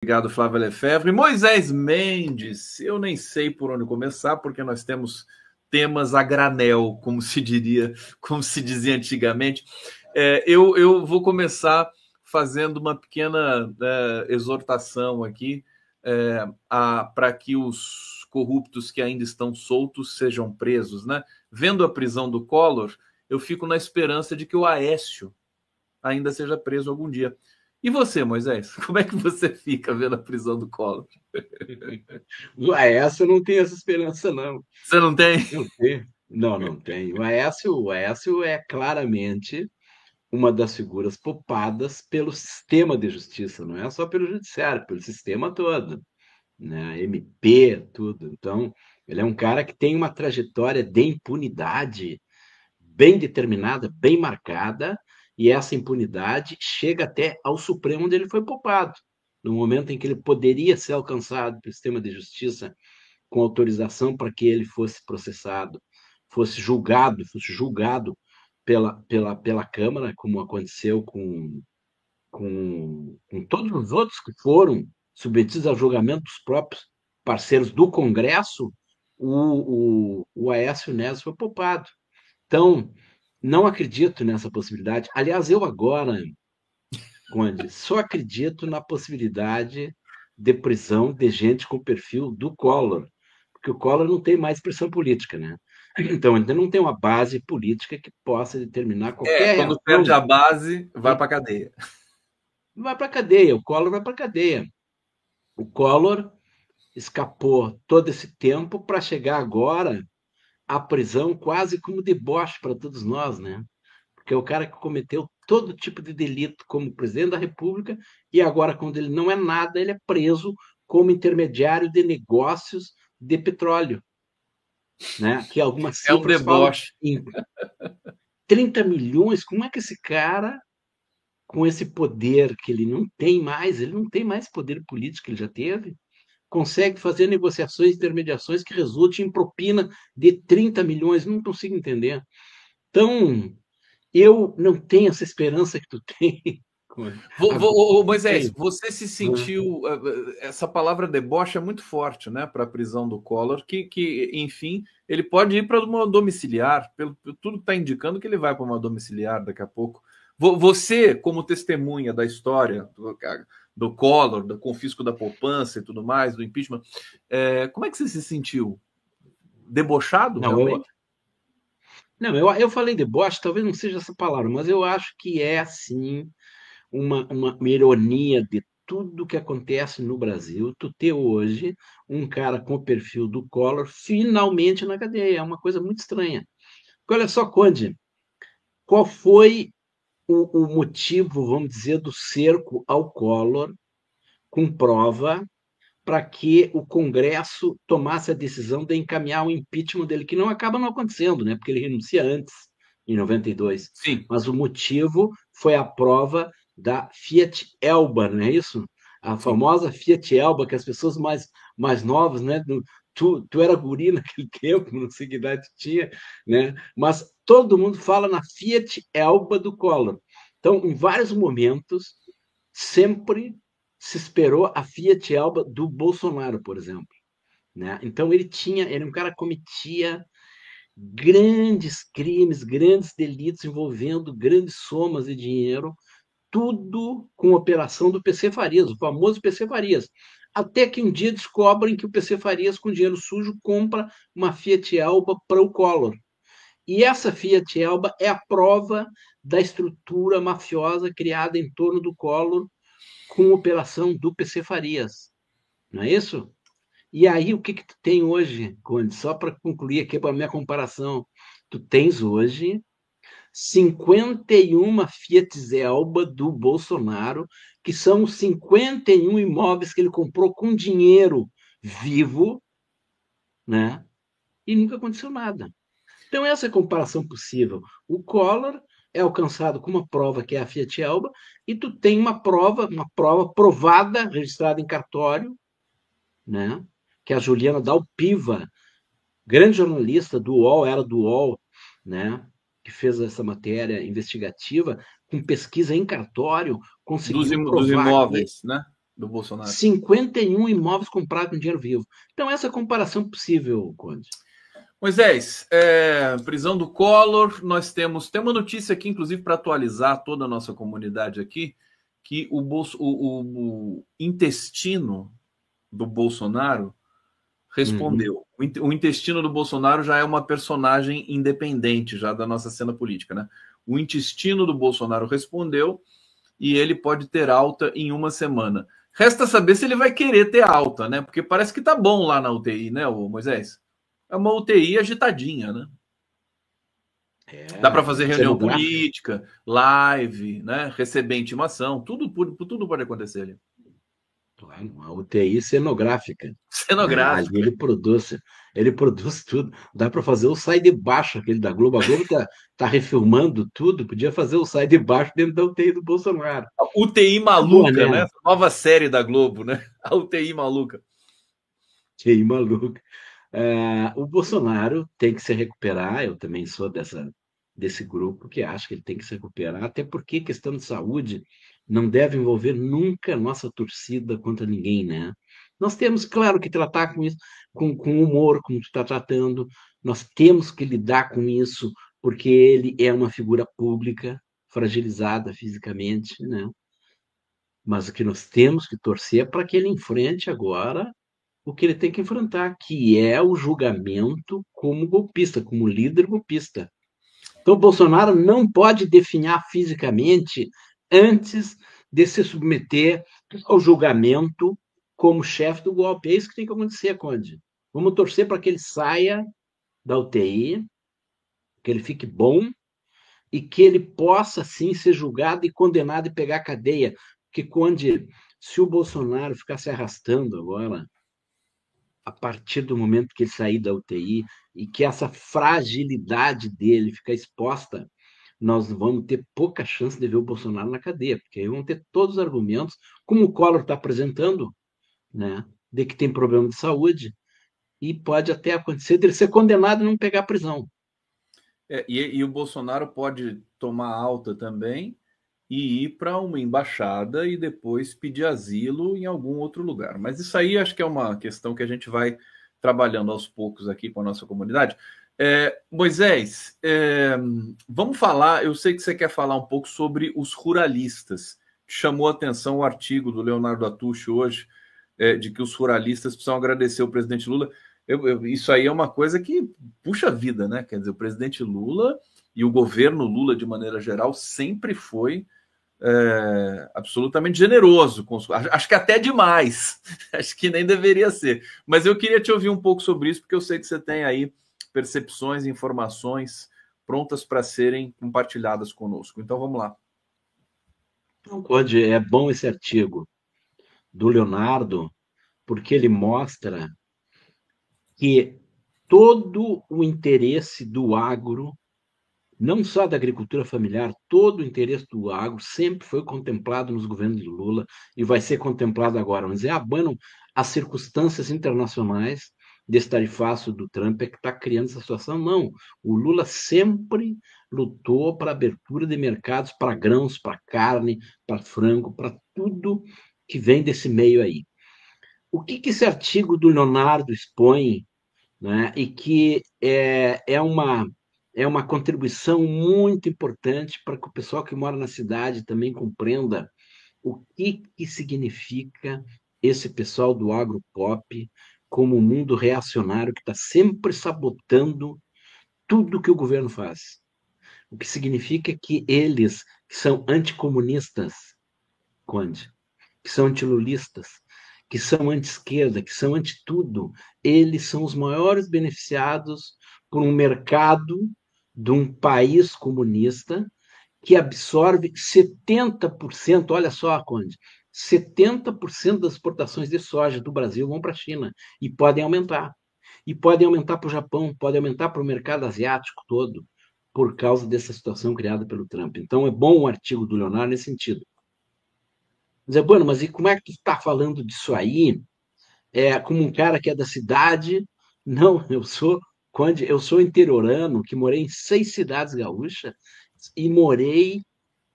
Obrigado, Flávia Lefebvre. Moisés Mendes, eu nem sei por onde começar, porque nós temos temas a granel, como se diria, como se dizia antigamente. Eu vou começar fazendo uma pequena exortação aqui para que os corruptos que ainda estão soltos sejam presos, né? Vendo a prisão do Collor, eu fico na esperança de que o Aécio ainda seja preso algum dia. E você, Moisés? Como é que você fica vendo a prisão do Collor? Essa eu não tenho essa esperança, não. Você não tem? Não tem. Não, não tem. O Aécio é claramente uma das figuras poupadas pelo sistema de justiça, não é só pelo judiciário, pelo sistema todo, né? MP, tudo. Então, ele é um cara que tem uma trajetória de impunidade bem determinada, bem marcada, e essa impunidade chega até ao Supremo, onde ele foi poupado. No momento em que ele poderia ser alcançado pelo sistema de justiça com autorização para que ele fosse processado, fosse julgado pela Câmara, como aconteceu com todos os outros que foram submetidos ao julgamento dos próprios parceiros do Congresso, o Aécio Neves foi poupado. Então, não acredito nessa possibilidade. Aliás, eu agora, Conde, só acredito na possibilidade de prisão de gente com perfil do Collor, porque o Collor não tem mais pressão política, né? Então, ainda não tem uma base política que possa determinar qualquer Quando perde reação. a base, vai para a cadeia. Vai para a cadeia, o Collor vai para a cadeia. O Collor escapou todo esse tempo para chegar agora à prisão quase como deboche para todos nós, né? Porque é o cara que cometeu todo tipo de delito como presidente da República e agora, quando ele não é nada, ele é preso como intermediário de negócios de petróleo, né? Que algumas É um cifras falam deboche. em 30 milhões. Como é que esse cara, com esse poder que ele não tem mais poder político que ele já teve, consegue fazer negociações, intermediações que resultem em propina de 30 milhões? Não consigo entender. Então, eu não tenho essa esperança que tu tem. Agora, não Moisés, tenho. você se sentiu. Essa palavra deboche é muito forte, né, para a prisão do Collor, enfim, ele pode ir para uma domiciliar, pelo tudo que está indicando que ele vai para uma domiciliar daqui a pouco. Você, como testemunha da história do Collor, do confisco da poupança e tudo mais, do impeachment, como é que você se sentiu? Debochado, Não, eu, realmente? não, eu falei deboche, talvez não seja essa palavra, mas eu acho que é, sim, uma ironia de tudo que acontece no Brasil, tu ter hoje um cara com o perfil do Collor finalmente na cadeia. É uma coisa muito estranha. Olha só, Conde, qual foi o motivo, vamos dizer, do cerco ao Collor com prova para que o Congresso tomasse a decisão de encaminhar o impeachment dele, que não acaba não acontecendo, né? Porque ele renuncia antes, em 92. Sim. Mas o motivo foi a prova da Fiat Elba, não é isso? A Sim. famosa Fiat Elba, que as pessoas mais novas, né? Tu era guri naquele tempo, não sei que idade tinha, né? Mas todo mundo fala na Fiat Elba do Collor. Então, em vários momentos, sempre se esperou a Fiat Elba do Bolsonaro, por exemplo, né? Então ele é um cara que cometia grandes crimes, grandes delitos envolvendo grandes somas de dinheiro, tudo com operação do PC Farias, o famoso PC Farias. Até que um dia descobrem que o PC Farias, com dinheiro sujo, compra uma Fiat Elba para o Collor. E essa Fiat Elba é a prova da estrutura mafiosa criada em torno do Collor com operação do PC Farias, não é isso? E aí, o que que tu tem hoje, Conde? Só para concluir aqui para a minha comparação, tu tens hoje 51 Fiat Elba do Bolsonaro, que são os 51 imóveis que ele comprou com dinheiro vivo, né? E nunca aconteceu nada. Então, essa é a comparação possível. O Collor é alcançado com uma prova que é a Fiat Elba, e tu tem uma prova provada, registrada em cartório, né? Que é a Juliana Dalpiva, grande jornalista do UOL, era do UOL, né? Que fez essa matéria investigativa, com pesquisa em cartório, conseguiu Dos provar que imóveis, né? do Bolsonaro. 51 imóveis comprados com dinheiro vivo. Então, essa comparação possível, Conde. Moisés, prisão do Collor, nós temos uma notícia aqui, inclusive, para atualizar toda a nossa comunidade aqui, que o intestino do Bolsonaro respondeu. O intestino do Bolsonaro já é uma personagem independente já da nossa cena política, né? O intestino do Bolsonaro respondeu e ele pode ter alta em uma semana. Resta saber se ele vai querer ter alta, né? Porque parece que tá bom lá na UTI, né, Moisés? É uma UTI agitadinha, né? Dá para fazer reunião política, live, né? Receber intimação, tudo pode acontecer ali. Claro, uma UTI cenográfica. Cenográfica. Ali ele produz tudo. Dá para fazer o Sai de Baixo, aquele da Globo. A Globo tá refilmando tudo. Podia fazer o Sai de Baixo dentro da UTI do Bolsonaro. A UTI maluca, né? Nova série da Globo, né? A UTI maluca. UTI maluca. O Bolsonaro tem que se recuperar. Eu também sou desse grupo que acha que ele tem que se recuperar, até porque questão de saúde não deve envolver nunca nossa torcida contra ninguém, né? Nós temos, claro, que tratar com isso com humor, como tu está tratando. Nós temos que lidar com isso, porque ele é uma figura pública, fragilizada fisicamente, né? Mas o que nós temos que torcer é para que ele enfrente agora o que ele tem que enfrentar, que é o julgamento como golpista, como líder golpista. Então, o Bolsonaro não pode definhar fisicamente antes de se submeter ao julgamento como chefe do golpe. É isso que tem que acontecer, Conde. Vamos torcer para que ele saia da UTI, que ele fique bom e que ele possa, sim, ser julgado e condenado e pegar cadeia. Porque, Conde, se o Bolsonaro ficar se arrastando agora, a partir do momento que ele sair da UTI e que essa fragilidade dele ficar exposta, nós vamos ter pouca chance de ver o Bolsonaro na cadeia, porque aí vão ter todos os argumentos, como o Collor está apresentando, né, de que tem problema de saúde, e pode até acontecer dele ser condenado e não pegar prisão. E o Bolsonaro pode tomar alta também e ir para uma embaixada e depois pedir asilo em algum outro lugar. Mas isso aí acho que é uma questão que a gente vai trabalhando aos poucos aqui com a nossa comunidade. Moisés, vamos falar, eu sei que você quer falar um pouco sobre os ruralistas. Chamou a atenção o artigo do Leonardo Atucho hoje, de que os ruralistas precisam agradecer o presidente Lula. Isso aí é uma coisa que puxa a vida, né? Quer dizer, o presidente Lula e o governo Lula, de maneira geral, sempre foi absolutamente generoso. Acho que até demais. Acho que nem deveria ser. Mas eu queria te ouvir um pouco sobre isso, porque eu sei que você tem aí percepções, informações prontas para serem compartilhadas conosco. Então vamos lá. Conde, é bom esse artigo do Leonardo, porque ele mostra que todo o interesse do agro, não só da agricultura familiar, todo o interesse do agro sempre foi contemplado nos governos de Lula e vai ser contemplado agora. Mas abanam as circunstâncias internacionais desse tarifaço do Trump é que está criando essa situação. Não, o Lula sempre lutou para abertura de mercados para grãos, para carne, para frango, para tudo que vem desse meio aí. O que esse artigo do Leonardo expõe, né, e que é uma contribuição muito importante para que o pessoal que mora na cidade também compreenda o que significa esse pessoal do agropop como um mundo reacionário que está sempre sabotando tudo que o governo faz. O que significa que eles, que são anticomunistas, Conde, que são antilulistas, que são anti-esquerda, que são anti-tudo, eles são os maiores beneficiados por um mercado de um país comunista que absorve 70%, olha só, Conde, 70% das exportações de soja do Brasil vão para a China e podem aumentar. E podem aumentar para o Japão, podem aumentar para o mercado asiático todo, por causa dessa situação criada pelo Trump. Então, é bom o artigo do Leonardo nesse sentido. Dizer, bueno, mas e como é que tu está falando disso aí? Como um cara que é da cidade? Não, eu sou interiorano, que morei em 6 cidades gaúchas e morei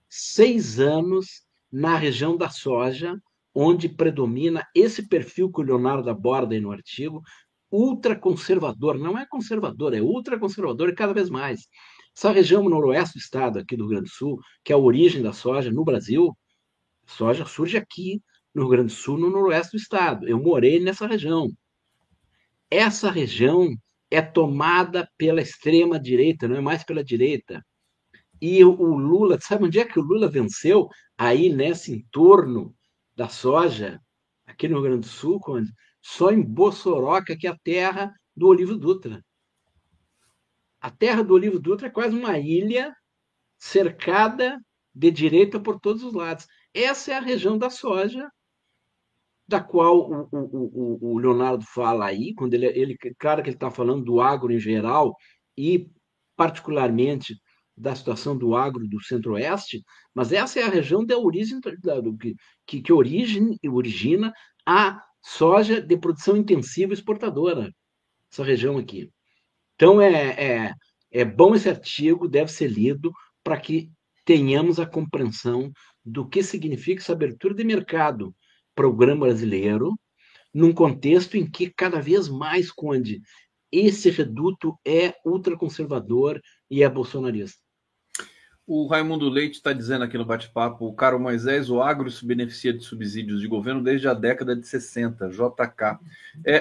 6 anos na região da soja, onde predomina esse perfil que o Leonardo aborda aí no artigo, ultraconservador. Não é conservador, é ultraconservador e cada vez mais. Essa região noroeste do estado, aqui do Rio Grande do Sul, que é a origem da soja no Brasil, a soja surge aqui no Rio Grande do Sul, no noroeste do estado. Eu morei nessa região. Essa região é tomada pela extrema-direita, não é mais pela direita. E o Lula, sabe onde é que o Lula venceu? Aí, nesse entorno da soja, aqui no Rio Grande do Sul, só em Bossoroca, que é a terra do Olívio Dutra. A terra do Olívio Dutra é quase uma ilha cercada de direita por todos os lados. Essa é a região da soja, da qual o Leonardo fala aí, quando claro que ele está falando do agro em geral e particularmente da situação do agro do Centro-Oeste, mas essa é a região da origem que origina a soja de produção intensiva exportadora, essa região aqui. Então é bom esse artigo, deve ser lido para que tenhamos a compreensão do que significa essa abertura de mercado para o grão brasileiro, num contexto em que cada vez mais, Conde, esse reduto é ultraconservador e é bolsonarista. O Raimundo Leite está dizendo aqui no bate-papo, o caro Moisés, o agro se beneficia de subsídios de governo desde a década de 60, JK.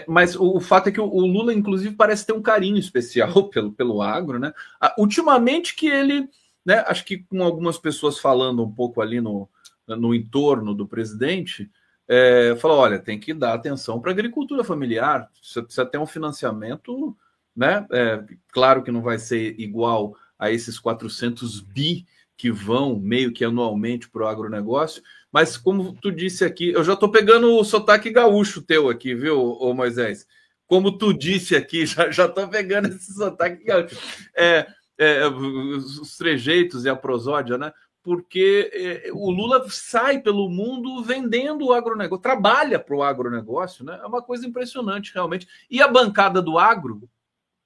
Mas o fato é que o Lula, inclusive, parece ter um carinho especial pelo agro, né? Ultimamente que ele, né, acho que com algumas pessoas falando um pouco ali no entorno do presidente, falou, olha, tem que dar atenção para a agricultura familiar, você precisa ter um financiamento, né? Claro que não vai ser igual a esses 400 bi que vão meio que anualmente para o agronegócio, mas como tu disse aqui, eu já estou pegando o sotaque gaúcho teu aqui, viu, ô Moisés? Como tu disse aqui, já estou pegando esse sotaque gaúcho. Os trejeitos e a prosódia, né? Porque o Lula sai pelo mundo vendendo o agronegócio, trabalha para o agronegócio, né? É uma coisa impressionante, realmente. E a bancada do agro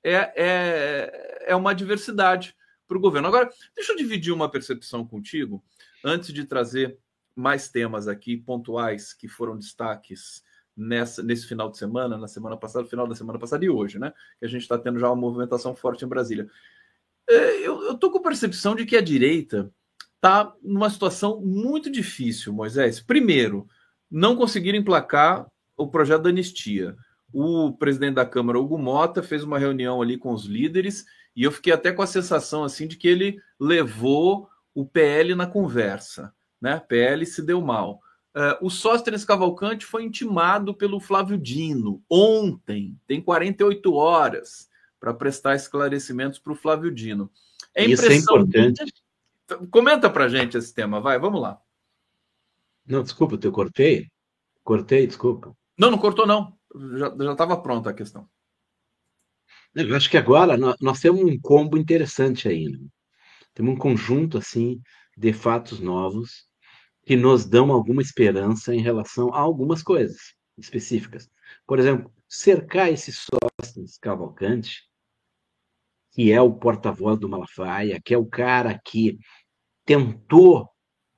é uma diversidade para o governo. Agora, deixa eu dividir uma percepção contigo, antes de trazer mais temas aqui, pontuais, que foram destaques nesse final de semana, na semana passada, final da semana passada e hoje, né? Que a gente está tendo já uma movimentação forte em Brasília. Eu estou com a percepção de que a direita está numa situação muito difícil, Moisés. Primeiro, não conseguiram emplacar o projeto da anistia. O presidente da Câmara, Hugo Mota, fez uma reunião ali com os líderes e eu fiquei até com a sensação assim de que ele levou o PL na conversa, né? PL se deu mal. O Sóstenes Cavalcante foi intimado pelo Flávio Dino ontem, tem 48 horas para prestar esclarecimentos para o Flávio Dino. Isso é importante. Comenta para a gente esse tema, vai, vamos lá. Não, desculpa, eu cortei. Cortei, desculpa. Não cortou, não. Já estava pronta a questão. Eu acho que agora nós temos um combo interessante aí, né? Temos um conjunto assim de fatos novos que nos dão alguma esperança em relação a algumas coisas específicas. Por exemplo, cercar esse Sóstenes Cavalcante, que é o porta-voz do Malafaia, que é o cara que tentou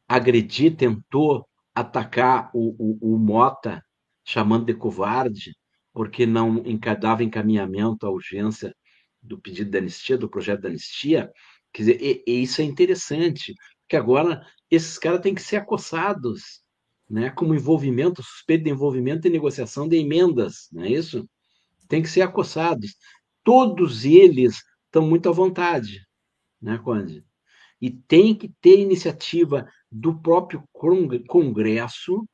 agredir, tentou atacar o Mota, chamando de covarde, porque não dava encaminhamento à urgência do pedido de anistia, do projeto de anistia. Quer dizer, e isso é interessante, porque agora esses caras têm que ser acossados, né, como envolvimento, suspeito de envolvimento em negociação de emendas, não é isso? Tem que ser acossados. Todos eles estão muito à vontade, né, Conde? E tem que ter iniciativa do próprio Congresso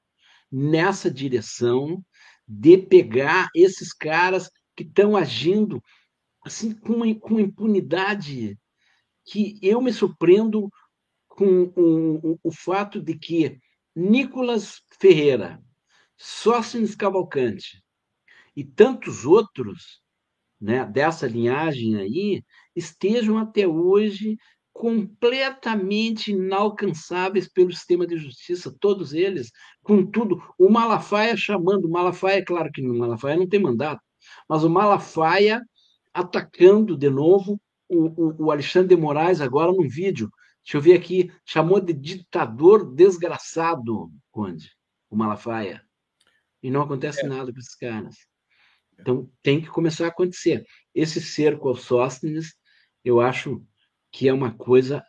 nessa direção de pegar esses caras que estão agindo assim com impunidade, que eu me surpreendo com o fato de que Nicolas Ferreira, Sóstenes Cavalcante e tantos outros, né, dessa linhagem aí, estejam até hoje completamente inalcançáveis pelo sistema de justiça, todos eles, contudo, o Malafaia chamando, o Malafaia, claro que o Malafaia não tem mandato, mas o Malafaia atacando de novo o Alexandre de Moraes agora num vídeo, deixa eu ver aqui, chamou de ditador desgraçado, Conde. o Malafaia, e não acontece nada com esses caras. Então, tem que começar a acontecer. Esse cerco ao Sóstenes, eu acho que é uma coisa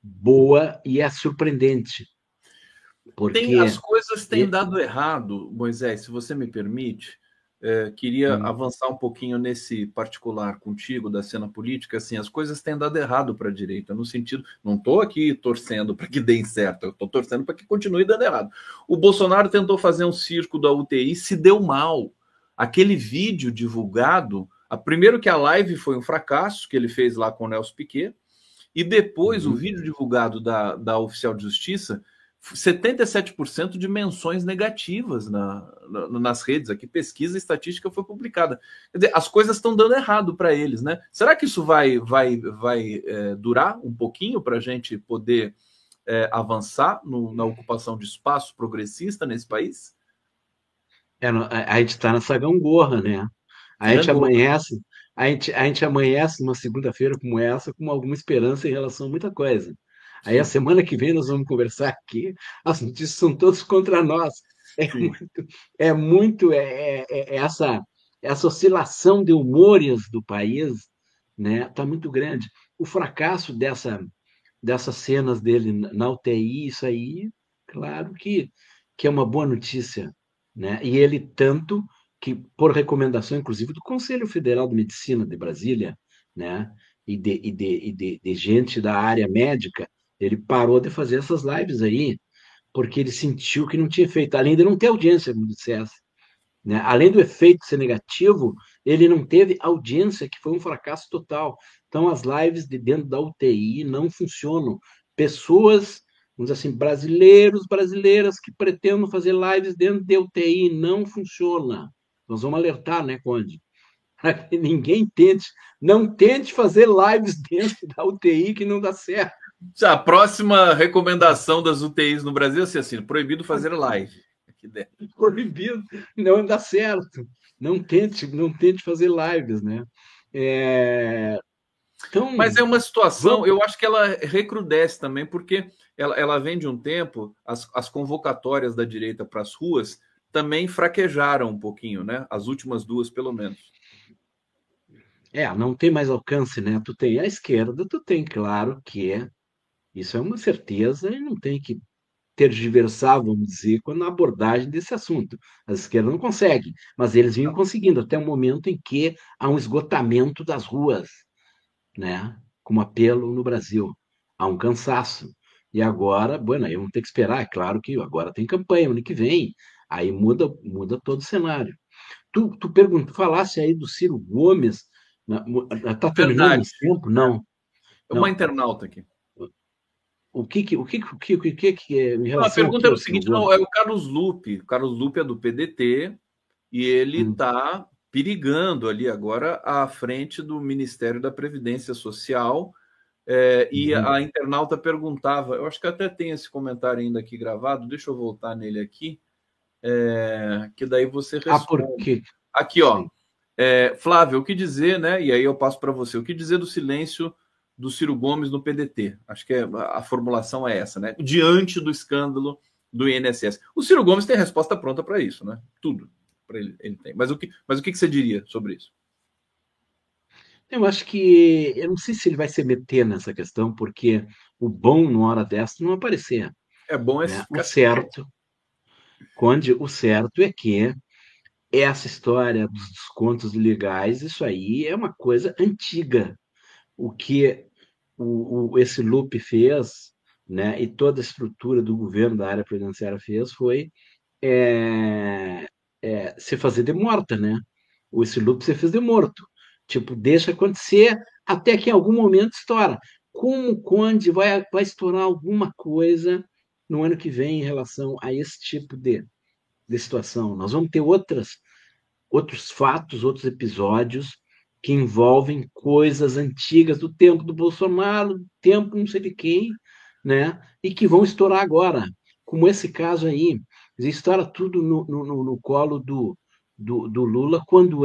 boa e é surpreendente, As porque... coisas têm dado errado, Moisés, se você me permite. Queria avançar um pouquinho nesse particular contigo da cena política. Assim, as coisas têm dado errado para a direita, no sentido, não estou aqui torcendo para que dê certo, eu estou torcendo para que continue dando errado. O Bolsonaro tentou fazer um circo da UTI, se deu mal. Aquele vídeo divulgado, primeiro que a live foi um fracasso, que ele fez lá com o Nelson Piquet, e depois o vídeo divulgado da oficial de justiça, 77% de menções negativas nas redes. Aqui, pesquisa estatística foi publicada. Quer dizer, as coisas estão dando errado para eles, né? Será que isso vai durar um pouquinho para a gente poder avançar na ocupação de espaço progressista nesse país? A gente está nessa gangorra, né? A gente Gangorra. amanhece, a gente amanhece numa segunda-feira como essa, com alguma esperança em relação a muita coisa. Aí a semana que vem nós vamos conversar aqui, as notícias são todas contra nós. Essa oscilação de humores do país, né, está muito grande. O fracasso dessas cenas dele na UTI, isso aí, claro que é uma boa notícia, né? E ele tanto que, por recomendação, inclusive, do Conselho Federal de Medicina de Brasília, né? E de gente da área médica, ele parou de fazer essas lives aí, porque ele sentiu que não tinha efeito, além de não ter audiência, como dissesse, né? Além do efeito ser negativo, ele não teve audiência, que foi um fracasso total. Então, as lives de dentro da UTI não funcionam. Pessoas, vamos dizer assim, brasileiros, brasileiras que pretendam fazer lives dentro da UTI, não funciona. Nós vamos alertar, né, Conde? Para que ninguém não tente fazer lives dentro da UTI que não dá certo. A próxima recomendação das UTIs no Brasil é assim, proibido fazer live. Proibido, não dá certo. Não tente fazer lives, né? Então, mas é uma situação, eu acho que ela recrudesce também, porque ela vem de um tempo, as convocatórias da direita para as ruas também fraquejaram um pouquinho, né? As últimas duas, pelo menos. Não tem mais alcance, né? Tu tem a esquerda, tu tem, claro que isso é uma certeza e não tem que tergiversar, vamos dizer, na abordagem desse assunto. A esquerda não consegue, mas eles vinham conseguindo até o momento em que há um esgotamento das ruas, né? Como apelo no Brasil. Há um cansaço. E agora, bueno, aí vamos ter que esperar. É claro que agora tem campanha ano que vem, aí muda todo o cenário. Tu falasse aí do Ciro Gomes, está terminando Verdade. esse tempo? Não. É uma Não. internauta aqui. O que é em Não, a relação ao pergunta que era o o Ciro seguinte: não, Gomes? é o Carlos Lupe. O Carlos Lupe é do PDT e ele está perigando ali agora à frente do Ministério da Previdência Social. E a internauta perguntava, eu acho que até tem esse comentário ainda aqui gravado, deixa eu voltar nele aqui, que daí você responde. Por quê? Aqui, ó. Flávio, o que dizer, né? E aí eu passo para você. O que dizer do silêncio do Ciro Gomes no PDT? Acho que a formulação é essa, né? Diante do escândalo do INSS. O Ciro Gomes tem resposta pronta para isso, né? Tudo para ele tem. Mas o que você diria sobre isso? Eu acho que eu não sei se ele vai se meter nessa questão, porque o bom numa hora dessa não aparecer, É bom né? ficar quieto. O certo é que essa história dos descontos legais, isso aí é uma coisa antiga. O que esse Lupe fez, né, e toda a estrutura do governo da área previdenciária fez foi é, se fazer de morta, né? Esse Lupe se fez de morto. Tipo, deixa acontecer até que em algum momento estoura. Como o Conde vai estourar alguma coisa no ano que vem em relação a esse tipo de situação? Nós vamos ter outros fatos, outros episódios que envolvem coisas antigas do tempo do Bolsonaro, do tempo não sei de quem, né? E que vão estourar agora, como esse caso aí. Estoura tudo no colo do Lula, quando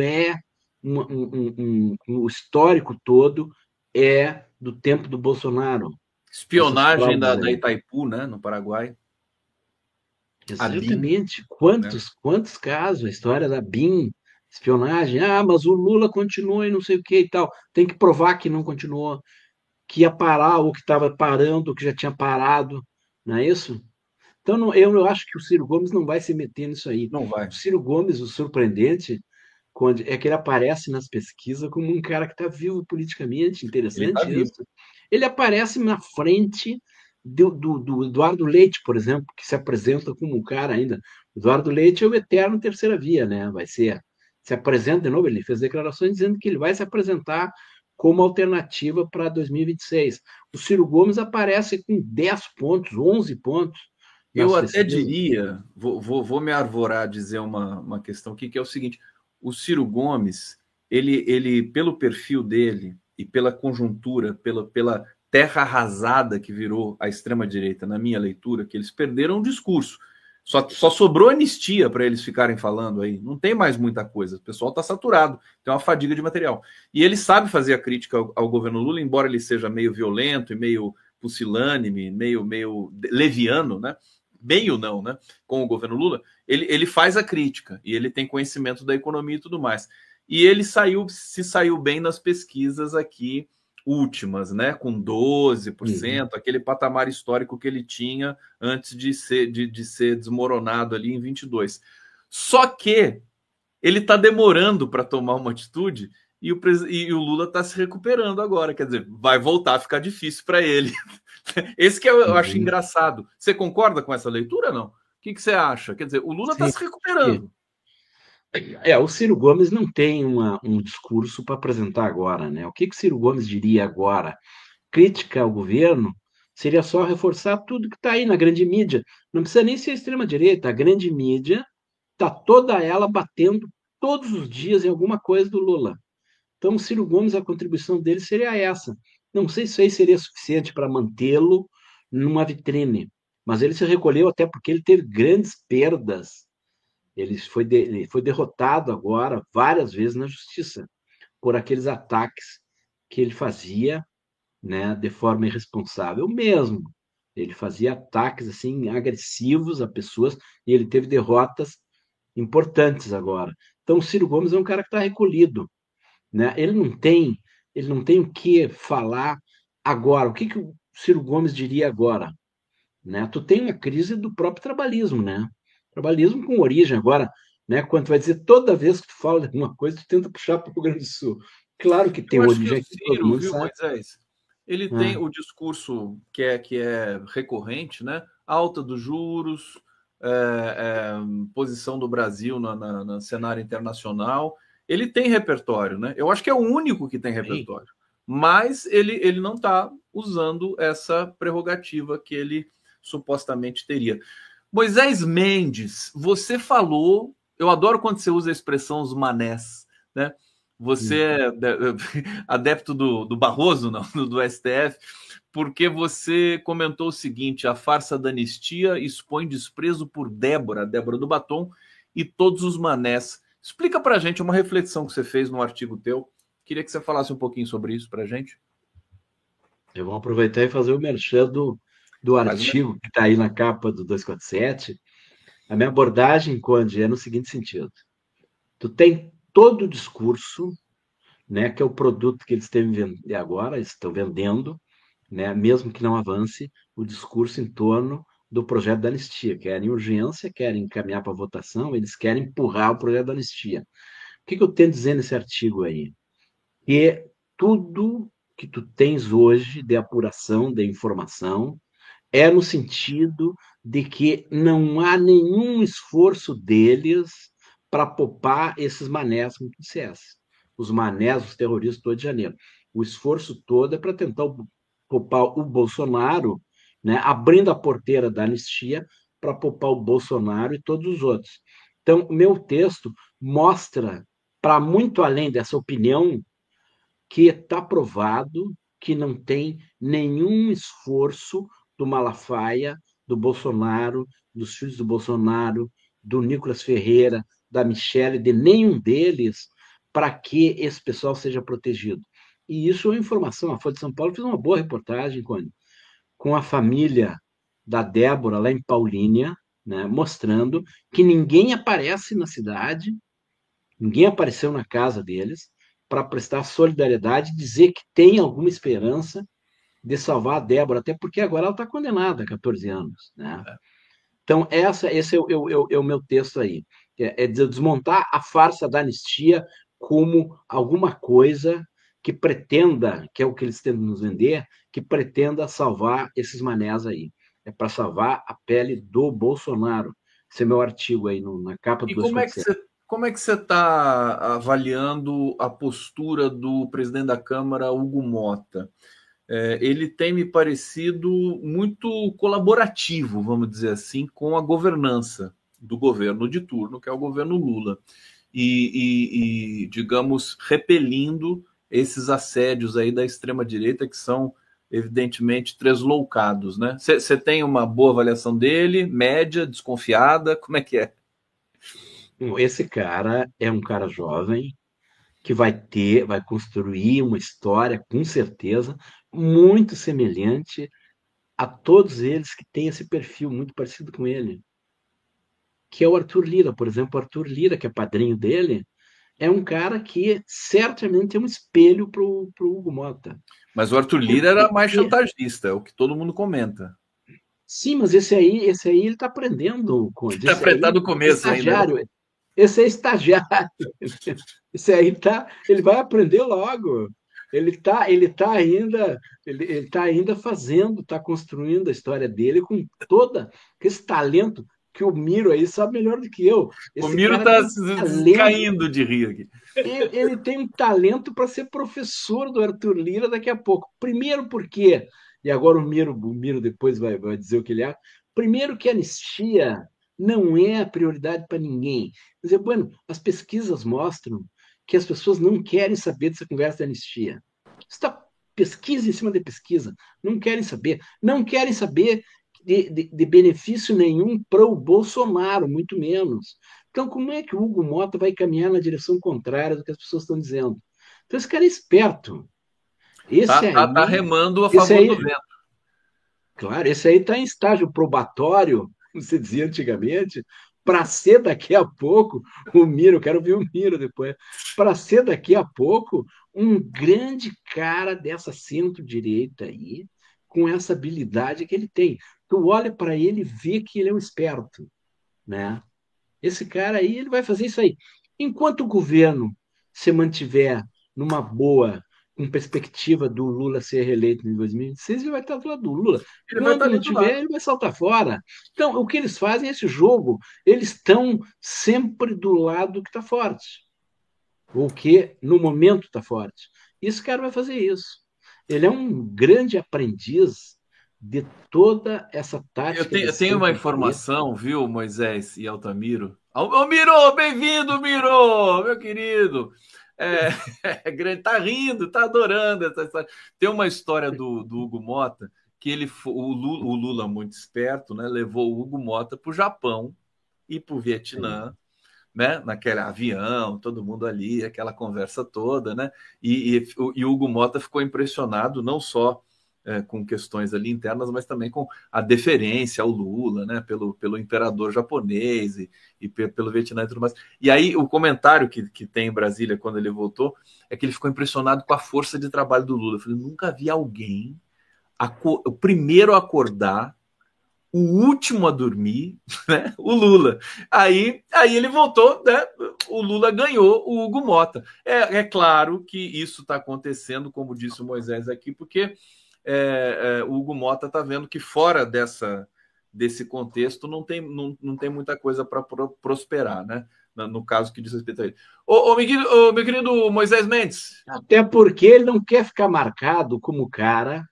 o histórico todo é do tempo do Bolsonaro. Essas Espionagem provas da aí. Itaipu, né, no Paraguai. A BIM, Exatamente. né? Quantos casos? A história da BIM, espionagem. Ah, mas o Lula continuou e não sei o que e tal. Tem que provar que não continuou, que ia parar ou que estava parando, ou que já tinha parado. Não é isso? Então, eu acho que o Ciro Gomes não vai se meter nisso aí. Não vai. O Ciro Gomes, o surpreendente, é que ele aparece nas pesquisas como um cara que está vivo politicamente, Ele está interessante vivo. isso. Ele aparece na frente do Eduardo Leite, por exemplo, que se apresenta como um cara ainda. O Eduardo Leite é o eterno terceira via, né? Vai ser. Se apresenta de novo, ele fez declarações dizendo que ele vai se apresentar como alternativa para 2026. O Ciro Gomes aparece com 10 pontos, 11 pontos Eu nas até pesquisas. diria, vou me arvorar a dizer uma questão aqui, que é o seguinte: o Ciro Gomes, ele, pelo perfil dele e pela conjuntura, pela terra arrasada que virou a extrema-direita, na minha leitura, que eles perderam o discurso. Só sobrou anistia para eles ficarem falando aí. Não tem mais muita coisa. O pessoal está saturado, tem uma fadiga de material. E ele sabe fazer a crítica ao governo Lula, embora ele seja meio violento e meio pusilânime, meio leviano, né? Meio não, né? Com o governo Lula, ele faz a crítica e ele tem conhecimento da economia e tudo mais. E ele se saiu bem nas pesquisas aqui últimas, né? Com Uhum. 12%, aquele patamar histórico que ele tinha antes de ser desmoronado ali em 22. Só que ele está demorando para tomar uma atitude e o Lula está se recuperando agora. Quer dizer, vai voltar a ficar difícil para ele. Esse que eu acho Uhum. engraçado. Você concorda com essa leitura, não? O que você acha? Quer dizer, o Lula está Sim. se recuperando. O Ciro Gomes não tem um discurso para apresentar agora, né? O que o Ciro Gomes diria agora? Crítica ao governo seria só reforçar tudo que está aí na grande mídia. Não precisa nem ser extrema-direita. A grande mídia está toda ela batendo todos os dias em alguma coisa do Lula. Então, o Ciro Gomes, a contribuição dele seria essa. Não sei se isso aí seria suficiente para mantê-lo numa vitrine, mas ele se recolheu até porque ele teve grandes perdas. Ele foi derrotado agora várias vezes na justiça por aqueles ataques que ele fazia, né, de forma irresponsável mesmo. Ele fazia ataques assim agressivos a pessoas e ele teve derrotas importantes agora. Então, o Ciro Gomes é um cara que está recolhido, né? Ele não tem o que falar agora. O que o Ciro Gomes diria agora? Né? Tu tem uma crise do próprio trabalhismo, né? Trabalhismo com origem agora, né? Quando tu vai dizer toda vez que tu fala de alguma coisa, tu tenta puxar para o Rio Grande do Sul. Claro que tem Eu acho que o origem aqui, todo Ciro, mundo viu, sabe. Moisés? Ele tem Né? o discurso que é recorrente, né? Alta dos juros, é, posição do Brasil no cenário internacional. Ele tem repertório, né? Eu acho que é o único que tem Tem. repertório. Mas ele não está usando essa prerrogativa que ele supostamente teria. Moisés Mendes, você falou. Eu adoro quando você usa a expressão os manés, né? Você Hum. é adepto do Barroso, não, do STF, porque você comentou o seguinte: a farsa da anistia expõe desprezo por Débora do Batom e todos os manés. Explica para a gente uma reflexão que você fez num artigo teu. Queria que você falasse um pouquinho sobre isso para a gente. Eu vou aproveitar e fazer o merchan do Faz uma... artigo que está aí na capa do 247. A minha abordagem, Conde, é no seguinte sentido. Tu tem todo o discurso, né, que é o produto que eles têm agora, eles estão vendendo, né, mesmo que não avance, o discurso em torno do projeto da anistia. Querem urgência, querem encaminhar para votação, eles querem empurrar o projeto da anistia. O que eu tento dizer nesse artigo aí? Que tudo que tu tens hoje de apuração, de informação, é no sentido de que não há nenhum esforço deles para poupar esses manés, como tu disseste. Os manés, os terroristas do Rio de Janeiro. O esforço todo é para tentar poupar o Bolsonaro, né, abrindo a porteira da anistia para poupar o Bolsonaro e todos os outros. Então, o meu texto mostra, para muito além dessa opinião, que está provado que não tem nenhum esforço do Malafaia, do Bolsonaro, dos filhos do Bolsonaro, do Nicolas Ferreira, da Michelle, de nenhum deles, para que esse pessoal seja protegido. E isso é informação. A Folha de São Paulo fez uma boa reportagem com a família da Débora, lá em Paulínia. né, mostrando que ninguém aparece na cidade, ninguém apareceu na casa deles para prestar solidariedade e dizer que tem alguma esperança de salvar a Débora, até porque agora ela está condenada a 14 anos. Né? Então, esse é o meu texto aí. É desmontar a farsa da anistia como alguma coisa que pretenda, que é o que eles tentam nos vender, que pretenda salvar esses manés aí. É para salvar a pele do Bolsonaro. Esse é meu artigo aí na capa do E 247. como é que você está avaliando a postura do presidente da Câmara, Hugo Mota? Ele tem me parecido muito colaborativo, vamos dizer assim, com a governança do governo de turno, que é o governo Lula, e digamos, repelindo esses assédios aí da extrema-direita, que são, evidentemente, tresloucados. Né? Você tem uma boa avaliação dele, média, desconfiada, como é que é? Esse cara é um cara jovem, que vai construir uma história, com certeza, muito semelhante a todos eles que têm esse perfil muito parecido com ele, que é o Arthur Lira, por exemplo. O Arthur Lira, que é padrinho dele, é um cara que certamente é um espelho para o Hugo Mota. Mas o Arthur Lira era mais chantagista, é o que todo mundo comenta. Sim, mas esse aí ele está aprendendo, Conde. Está apretado no começo Estagiário. ainda. Esse é estagiário. Esse aí ele vai aprender logo. Ele tá ainda fazendo, está construindo a história dele com todo esse talento que o Miro aí sabe melhor do que eu. O Esse Miro cara está tem talento. caindo de rir aqui. Ele tem um talento para ser professor do Arthur Lira daqui a pouco. Primeiro porque, e agora o Miro depois vai dizer o que ele acha. Primeiro que a anistia não é a prioridade para ninguém. Quer dizer, bueno, as pesquisas mostram que as pessoas não querem saber dessa conversa de anistia. Está pesquisa em cima de pesquisa. Não querem saber. Não querem saber de benefício nenhum para o Bolsonaro, muito menos. Então, como é que o Hugo Mota vai caminhar na direção contrária do que as pessoas estão dizendo? Então, esse cara é esperto. Tá remando a Esse favor aí, do vento. claro, esse aí está em estágio probatório, como se dizia antigamente, para ser daqui a pouco o Miro, quero ver o Miro depois, para ser daqui a pouco um grande cara dessa centro-direita aí, com essa habilidade que ele tem. Tu olha para ele e vê que ele é um esperto, né? Esse cara aí, ele vai fazer isso aí. Enquanto o governo se mantiver numa boa, com perspectiva do Lula ser reeleito em 2026, ele vai estar do lado do Lula. Ele vai estar Quando ali não do tiver, lado. ele vai saltar fora. Então, o que eles fazem é esse jogo. Eles estão sempre do lado que está forte. O que, no momento, está forte. E esse cara vai fazer isso. Ele é um grande aprendiz de toda essa tática de Eu tenho uma centro-direita. informação, viu, Moisés e Altamiro? Ô, Miro, bem-vindo, Miro, meu querido. É, grande, tá rindo, tá adorando essa história. Tem uma história do Hugo Mota que o Lula, muito esperto, né, levou o Hugo Mota para o Japão e para o Vietnã, né, naquele avião, todo mundo ali, aquela conversa toda, né? E o Hugo Mota ficou impressionado não só com questões ali internas, mas também com a deferência ao Lula, né, pelo imperador japonês e pelo Vietnã e tudo mais. E aí o comentário que tem em Brasília quando ele voltou é que ele ficou impressionado com a força de trabalho do Lula. Eu falei, nunca vi alguém o primeiro a acordar, o último a dormir, né? O Lula. Aí ele voltou, né? O Lula ganhou o Hugo Mota. É claro que isso está acontecendo, como disse o Moisés aqui, porque o Hugo Mota está vendo que fora desse contexto não tem muita coisa para prosperar, né? No caso que diz respeito a ele. Meu querido Moisés Mendes. Até porque ele não quer ficar marcado como o cara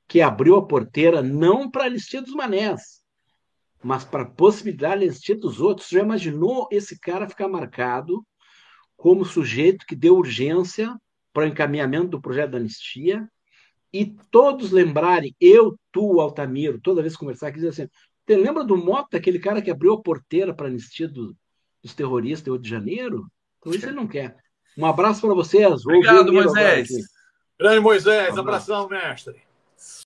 que abriu a porteira não para a anistia dos manés, mas para a possibilidade de anistia dos outros. Já imaginou esse cara ficar marcado como sujeito que deu urgência para o encaminhamento do projeto da anistia e todos lembrarem, eu, tu, Altamiro, toda vez que conversar aqui, dizer assim, você lembra do Mota, aquele cara que abriu a porteira para a anistia dos terroristas do Rio de Janeiro? Então isso ele não quer. Um abraço para vocês. Vou ouvir o Obrigado, Miro agora Moisés. aqui. Grande Moisés, abração, mestre.